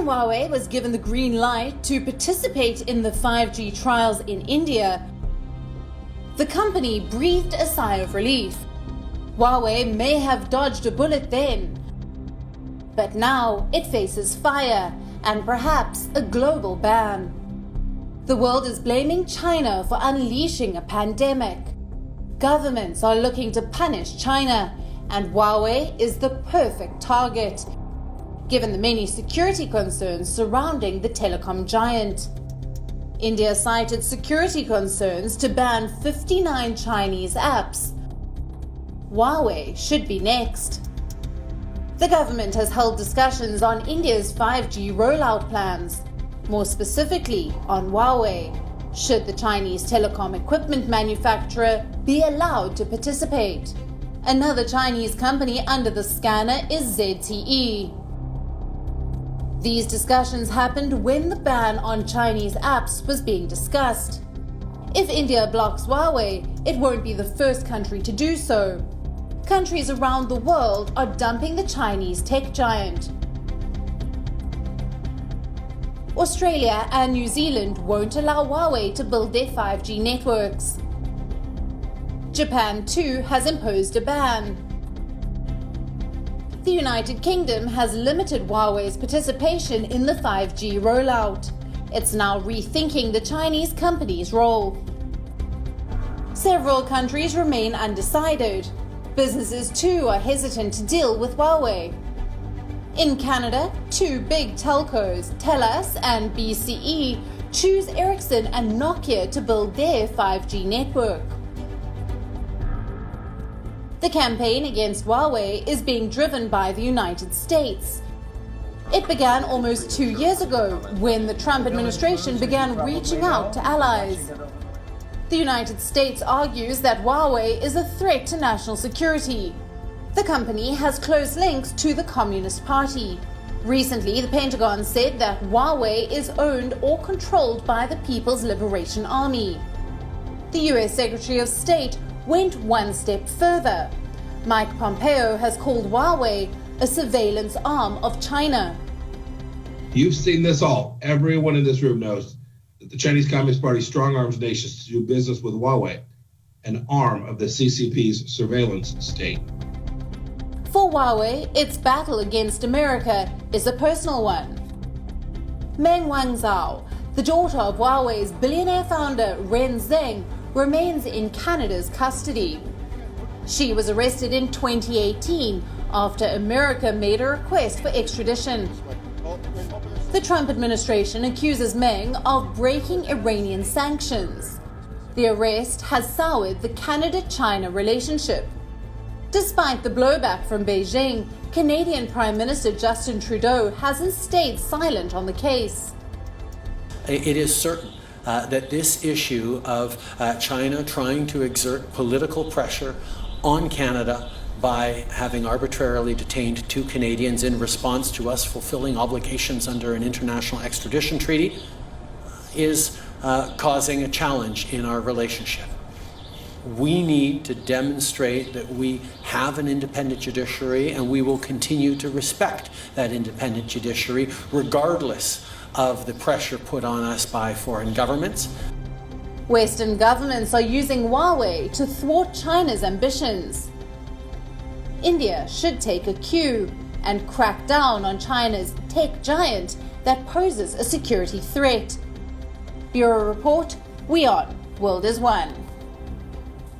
When Huawei was given the green light to participate in the 5G trials in India, the company breathed a sigh of relief. Huawei may have dodged a bullet then, but now it faces fire and perhaps a global ban. The world is blaming China for unleashing a pandemic. Governments are looking to punish China, and Huawei is the perfect target, given the many security concerns surrounding the telecom giant. India cited security concerns to ban 59 Chinese apps. Huawei should be next. The government has held discussions on India's 5G rollout plans, more specifically on Huawei. Should the Chinese telecom equipment manufacturer be allowed to participate? Another Chinese company under the scanner is ZTE. These discussions happened when the ban on Chinese apps was being discussed. If India blocks Huawei, it won't be the first country to do so. Countries around the world are dumping the Chinese tech giant. Australia and New Zealand won't allow Huawei to build their 5G networks. Japan, too, has imposed a ban. The United Kingdom has limited Huawei's participation in the 5G rollout. It's now rethinking the Chinese company's role. Several countries remain undecided. Businesses, too, are hesitant to deal with Huawei. In Canada, two big telcos, TELUS and BCE, choose Ericsson and Nokia to build their 5G network. The campaign against Huawei is being driven by the United States. It began almost 2 years ago when the Trump administration began reaching out to allies. The United States argues that Huawei is a threat to national security. The company has close links to the Communist Party. Recently, the Pentagon said that Huawei is owned or controlled by the People's Liberation Army. The US Secretary of State went one step further. Mike Pompeo has called Huawei a surveillance arm of China. You've seen this all. Everyone in this room knows that the Chinese Communist Party strong arms nations to do business with Huawei, an arm of the CCP's surveillance state. For Huawei, its battle against America is a personal one. Meng Wanzhou, the daughter of Huawei's billionaire founder Ren Zheng, remains in Canada's custody. She was arrested in 2018 after America made a request for extradition. The Trump administration accuses Meng of breaking Iranian sanctions. The arrest has soured the Canada-China relationship. Despite the blowback from Beijing, Canadian Prime Minister Justin Trudeau hasn't stayed silent on the case. It is certain that this issue of China trying to exert political pressure on Canada by having arbitrarily detained 2 Canadians in response to us fulfilling obligations under an international extradition treaty is causing a challenge in our relationship. We need to demonstrate that we have an independent judiciary, and we will continue to respect that independent judiciary regardless of the pressure put on us by foreign governments. Western governments are using Huawei to thwart China's ambitions. India should take a cue and crack down on China's tech giant that poses a security threat. Bureau Report, WION, World is One.